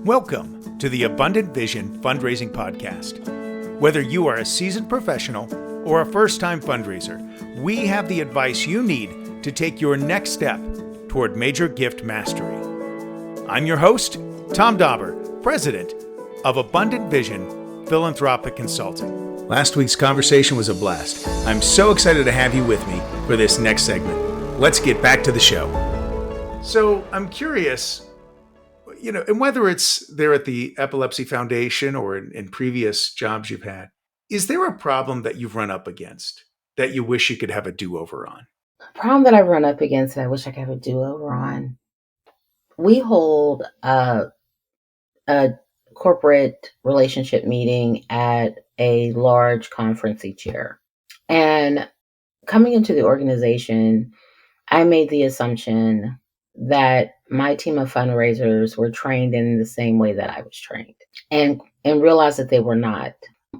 Welcome to the Abundant Vision Fundraising Podcast. Whether you are a seasoned professional or a first-time fundraiser, we have the advice you need to take your next step toward major gift mastery. I'm your host, Tom Dauber, President of Abundant Vision Philanthropic Consulting. Last week's conversation was a blast. I'm so excited to have you with me for this next segment. Let's get back to the show. So I'm curious, and whether it's there at the Epilepsy Foundation or in previous jobs you've had, is there a problem that you've run up against that you wish you could have a do-over on? A problem that I've run up against that I wish I could have a do-over on. We hold a corporate relationship meeting at a large conference each year. And coming into the organization, I made the assumption that my team of fundraisers were trained in the same way that I was trained and realized that they were not.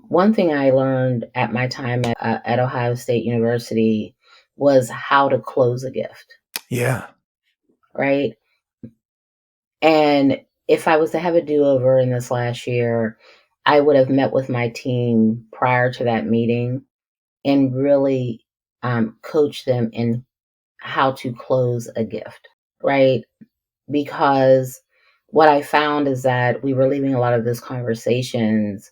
One thing I learned at my time at Ohio State University was how to close a gift. Yeah. Right. And if I was to have a do-over in this last year, I would have met with my team prior to that meeting and really coach them in how to close a gift. Right. Because what I found is that we were leaving a lot of those conversations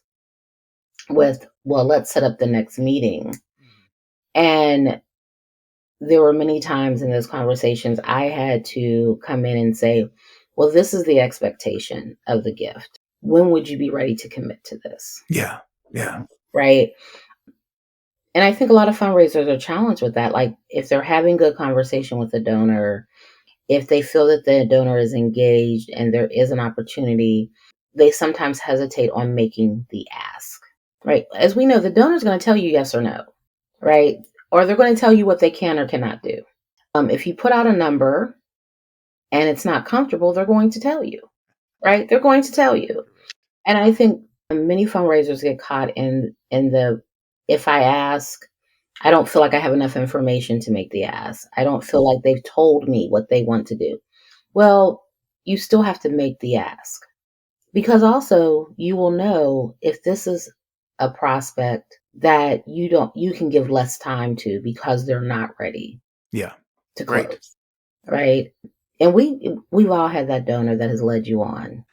with, well, let's set up the next meeting. And there were many times in those conversations I had to come in and say, well, this is the expectation of the gift. When would you be ready to commit to this? Yeah. Right. And I think a lot of fundraisers are challenged with that. Like if they're having good conversation with the donor, if they feel that the donor is engaged and there is an opportunity, they sometimes hesitate on making the ask, right? As we know, the donor is going to tell you yes or no, right? Or they're going to tell you what they can or cannot do. If you put out a number and it's not comfortable, they're going to tell you, right? They're going to tell you. And I think many fundraisers get caught in the, if I ask, I don't feel like I have enough information to make the ask. I don't feel like they've told me what they want to do. Well, you still have to make the ask because also you will know if this is a prospect that you can give less time to because they're not ready. Yeah. To close. Right. And we've all had that donor that has led you on.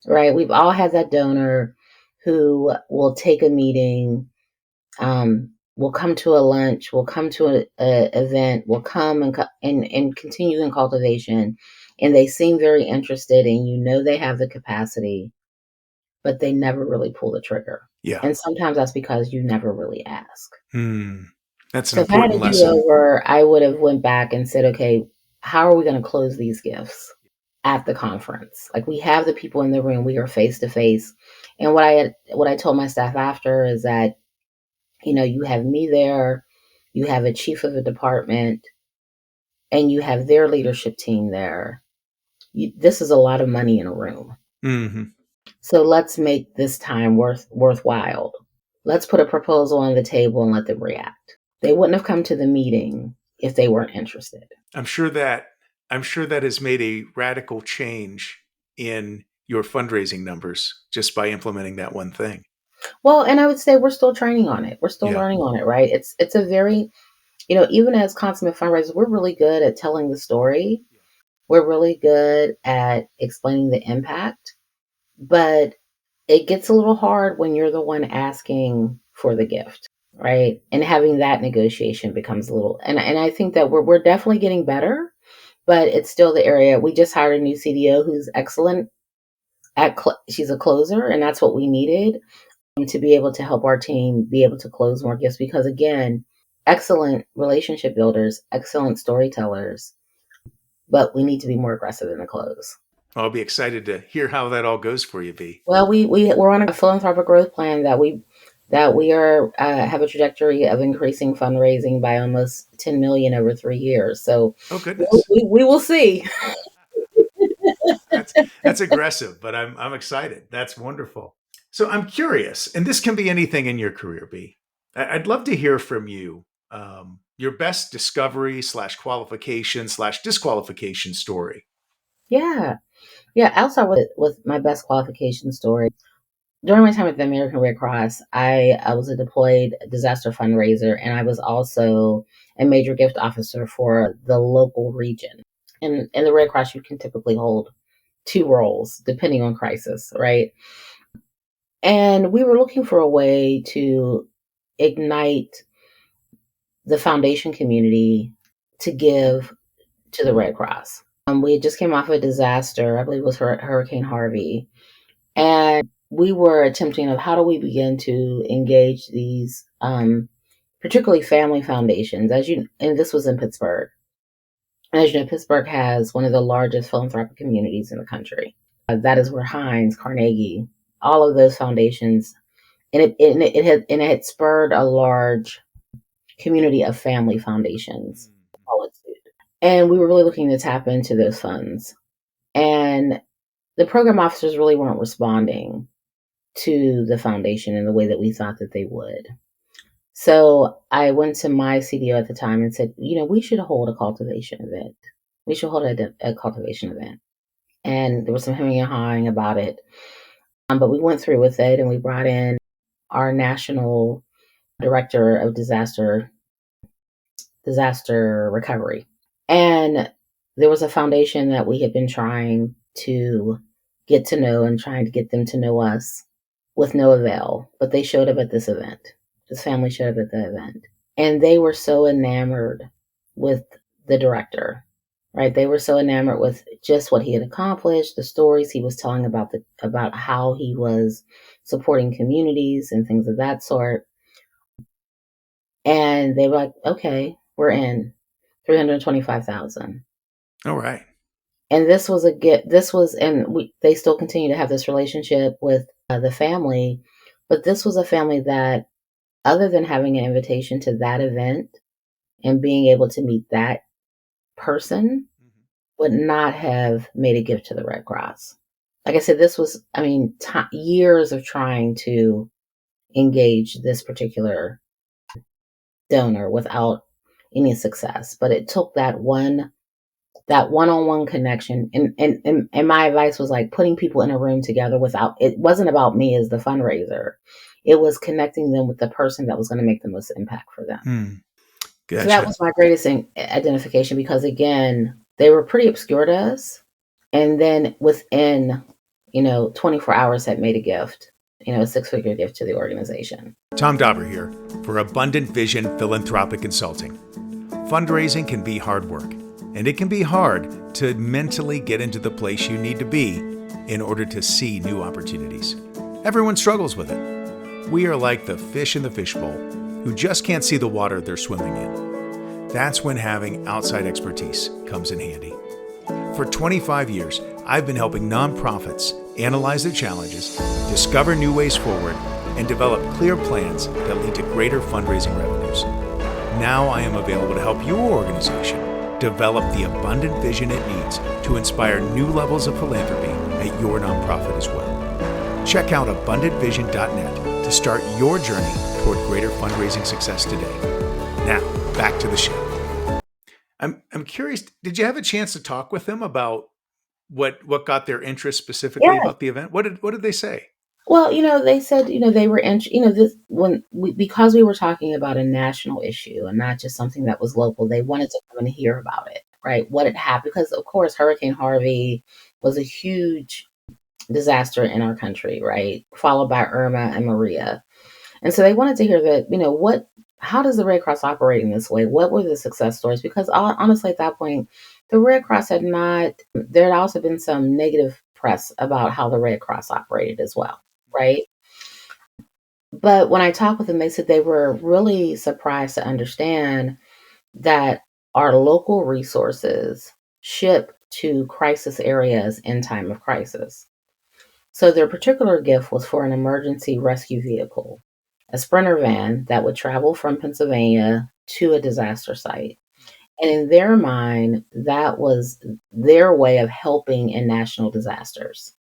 Right. We've all had that donor who will take a meeting, we'll come to a lunch, we'll come to an event, we'll come and continue in cultivation. And they seem very interested and they have the capacity, but they never really pull the trigger. Yeah. And sometimes that's because you never really ask. That's an important lesson. If I had a do-over, I would have went back and said, okay, how are we going to close these gifts at the conference? Like we have the people in the room, we are face to face. And what I told my staff after is that you have me there, you have a chief of a department, and you have their leadership team there. This is a lot of money in a room. Mm-hmm. So let's make this time worthwhile. Let's put a proposal on the table and let them react. They wouldn't have come to the meeting if they weren't interested. I'm sure that has made a radical change in your fundraising numbers just by implementing that one thing. Well, and I would say we're still training on it. We're still learning on it, right? It's a very, even as consummate fundraisers, we're really good at telling the story. We're really good at explaining the impact, but it gets a little hard when you're the one asking for the gift, right? And having that negotiation becomes a little, and I think that we're definitely getting better, but it's still the area. We just hired a new CDO who's excellent at, she's a closer, and that's what we needed. To be able to help our team be able to close more gifts because, again, excellent relationship builders, excellent storytellers, but we need to be more aggressive in the close. I'll be excited to hear how that all goes for you, Bea. Well, we're on a philanthropic growth plan that we are have a trajectory of increasing fundraising by almost $10 million over 3 years. So, oh goodness, we will see. That's aggressive, but I'm excited. That's wonderful. So I'm curious, and this can be anything in your career, Bea. I'd love to hear from you, your best discovery /qualification /disqualification story. Yeah. Yeah, I'll start with my best qualification story. During my time at the American Red Cross, I was a deployed disaster fundraiser, and I was also a major gift officer for the local region. And in the Red Cross, you can typically hold two roles depending on crisis, right? And we were looking for a way to ignite the foundation community to give to the Red Cross. We had just came off a disaster, I believe it was Hurricane Harvey, and we were attempting of how do we begin to engage these, particularly family foundations, and this was in Pittsburgh. And as you know, Pittsburgh has one of the largest philanthropic communities in the country. That is where Heinz, Carnegie, all of those foundations, and it had spurred a large community of family foundations. And we were really looking to tap into those funds. And the program officers really weren't responding to the foundation in the way that we thought that they would. So I went to my CDO at the time and said, we should hold a cultivation event. We should hold a cultivation event. And there was some hemming and hawing about it. But we went through with it, and we brought in our national director of disaster recovery. And there was a foundation that we had been trying to get to know and trying to get them to know us with no avail. But they showed up at this event. This family showed up at the event. And they were so enamored with the director, right? They were so enamored with just what he had accomplished, the stories he was telling about how he was supporting communities and things of that sort. And they were like, okay, we're in. 325,000. All right. And this was they still continue to have this relationship with the family, but this was a family that, other than having an invitation to that event and being able to meet that person, would not have made a gift to the Red Cross. Like I said, this was, years of trying to engage this particular donor without any success. But it took that one-on-one connection. And my advice was like putting people in a room together it wasn't about me as the fundraiser. It was connecting them with the person that was going to make the most impact for them. Gotcha. So that was my greatest identification, because again, they were pretty obscure to us. And then within, 24 hours had made a gift, a 6-figure gift to the organization. Tom Dauber here for Abundant Vision Philanthropic Consulting. Fundraising can be hard work, and it can be hard to mentally get into the place you need to be in order to see new opportunities. Everyone struggles with it. We are like the fish in the fishbowl who just can't see the water they're swimming in. That's when having outside expertise comes in handy. For 25 years, I've been helping nonprofits analyze their challenges, discover new ways forward, and develop clear plans that lead to greater fundraising revenues. Now I am available to help your organization develop the abundant vision it needs to inspire new levels of philanthropy at your nonprofit as well. Check out abundantvision.net to start your journey toward greater fundraising success today. Now, back to the show. I'm curious, did you have a chance to talk with them about what got their interest specifically about the event? What did they say? Well, they said, they were, because we were talking about a national issue and not just something that was local, they wanted to come and hear about it, right? What had happened, because of course, Hurricane Harvey was a huge disaster in our country, right? Followed by Irma and Maria. And so they wanted to hear that, how does the Red Cross operate in this way? What were the success stories? Because honestly, at that point, the Red Cross there had also been some negative press about how the Red Cross operated as well, right? But when I talked with them, they said they were really surprised to understand that our local resources ship to crisis areas in time of crisis. So their particular gift was for an emergency rescue vehicle, a Sprinter van that would travel from Pennsylvania to a disaster site. And in their mind, that was their way of helping in national disasters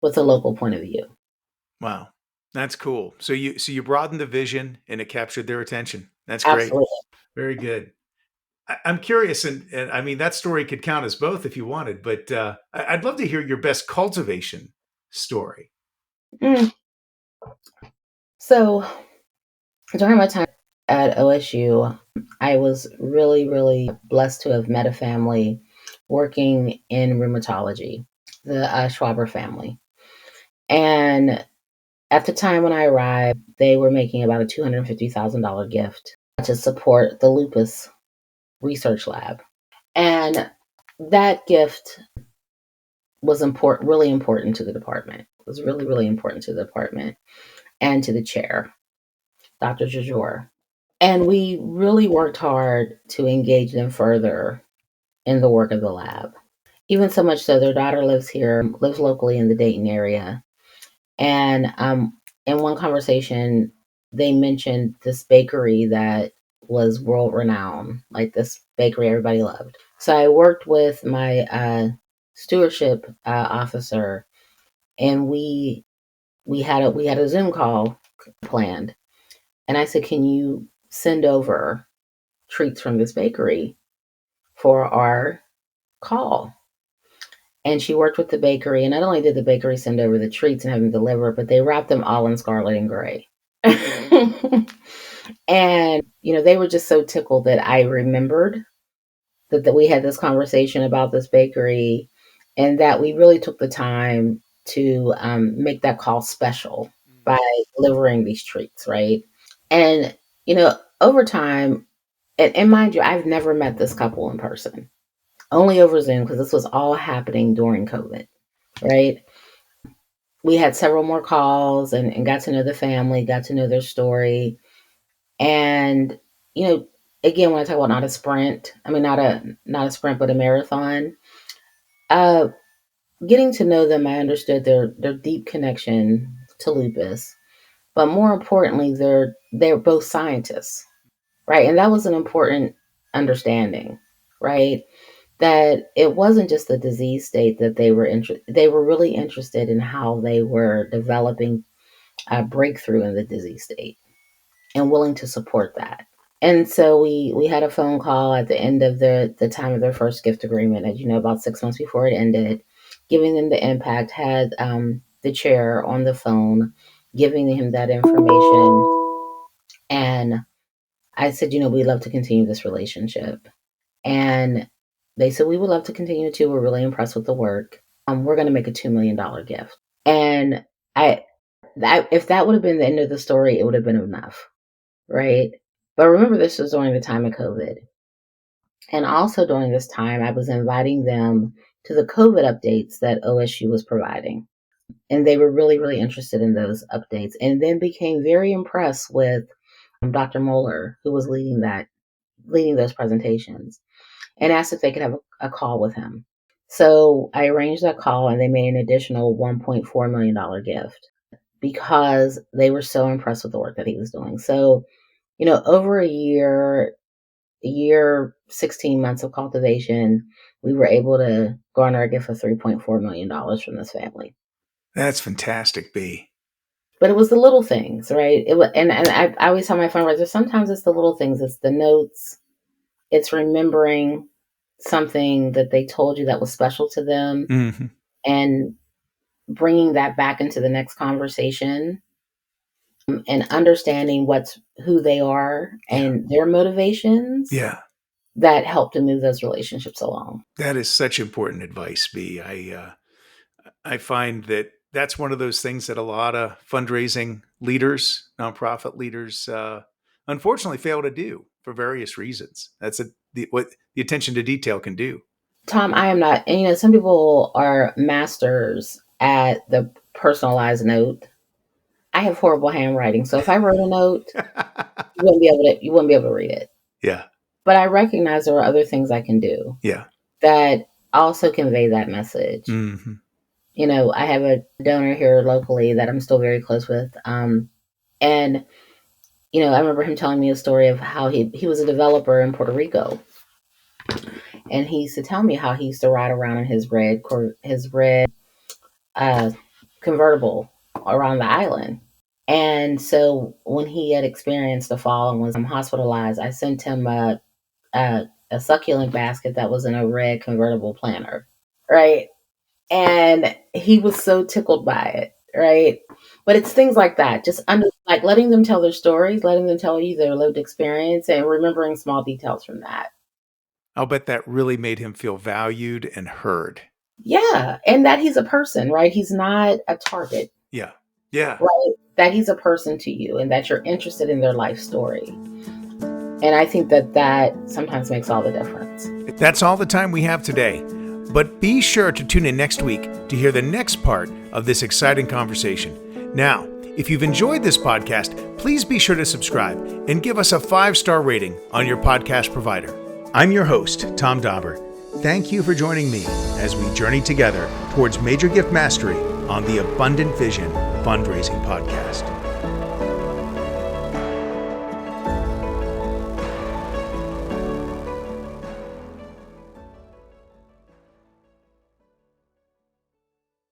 with a local point of view. Wow. That's cool. So you broadened the vision and it captured their attention. That's great. Absolutely. Very good. I'm curious, and I mean that story could count as both if you wanted, but I'd love to hear your best cultivation story. Mm. So during my time at OSU, I was really, really blessed to have met a family working in rheumatology, the Schwaber family. And at the time when I arrived, they were making about a $250,000 gift to support the lupus research lab. And that gift was important, really important to the department. It was really, really important to the department and to the chair, Dr. Jajor. And we really worked hard to engage them further in the work of the lab. Even so much so, their daughter lives here, lives locally in the Dayton area. And in one conversation, they mentioned this bakery that was world renowned, like this bakery everybody loved. So I worked with my stewardship officer, and we had a Zoom call planned. And I said, "Can you send over treats from this bakery for our call?" And she worked with the bakery, and not only did the bakery send over the treats and have them delivered, but they wrapped them all in scarlet and gray. And, they were just so tickled that I remembered that we had this conversation about this bakery and that we really took the time to make that call special by delivering these treats, right? And, over time, and mind you, I've never met this couple in person, only over Zoom because this was all happening during COVID, right? We had several more calls and got to know the family, got to know their story. And, you know, again, when I talk about not a sprint, I mean, not a sprint, but a marathon, uh, getting to know them, I understood their deep connection to lupus. But more importantly, they're both scientists, right? And that was an important understanding, right? That it wasn't just the disease state that they were really interested in how they were developing a breakthrough in the disease state and willing to support that. And so we had a phone call at the end of the time of their first gift agreement, as you know, about 6 months before it ended, giving them the impact, had the chair on the phone, giving him that information. And I said, we'd love to continue this relationship. And they said, we would love to continue too. We're really impressed with the work. We're going to make a $2 million gift. And I, if that would have been the end of the story, it would have been enough, right? But remember, this was during the time of COVID. And also during this time, I was inviting them to the COVID updates that OSU was providing. And they were really, really interested in those updates and then became very impressed with Dr. Moeller, who was leading those presentations, and asked if they could have a call with him. So I arranged that call and they made an additional $1.4 million gift because they were so impressed with the work that he was doing. So, over a year, 16 months of cultivation, we were able to garner a gift of $3.4 million from this family. That's fantastic, Bea. But it was the little things, right? It was, and I always tell my fundraisers, sometimes it's the little things, it's the notes, it's remembering something that they told you that was special to them, Mm-hmm. and bringing that back into the next conversation, and understanding who they are and their motivations. Yeah. That help to move those relationships along. That is such important advice, Bea. I find that that's one of those things that a lot of fundraising leaders, nonprofit leaders, unfortunately fail to do for various reasons. That's what the attention to detail can do. Tom, I am not, and some people are masters at the personalized note. I have horrible handwriting, so if I wrote a note, you wouldn't be able to read it. Yeah. But I recognize there are other things I can do Yeah. that also convey that message. Mm-hmm. I have a donor here locally that I'm still very close with. And, I remember him telling me a story of how he was a developer in Puerto Rico. And he used to tell me how he used to ride around in his red convertible around the island. And so when he had experienced a fall and was hospitalized, I sent him a a succulent basket that was in a red convertible planner, right? And he was so tickled by it, right? But it's things like that, just like letting them tell their stories, letting them tell you their lived experience, and remembering small details from that. I'll bet that really made him feel valued and heard. Yeah, and that he's a person, right? He's not a target. Yeah. Yeah. Right? That he's a person to you and that you're interested in their life story. And I think that sometimes makes all the difference. That's all the time we have today. But be sure to tune in next week to hear the next part of this exciting conversation. Now, if you've enjoyed this podcast, please be sure to subscribe and give us a 5-star rating on your podcast provider. I'm your host, Tom Dauber. Thank you for joining me as we journey together towards major gift mastery on the Abundant Vision Fundraising Podcast.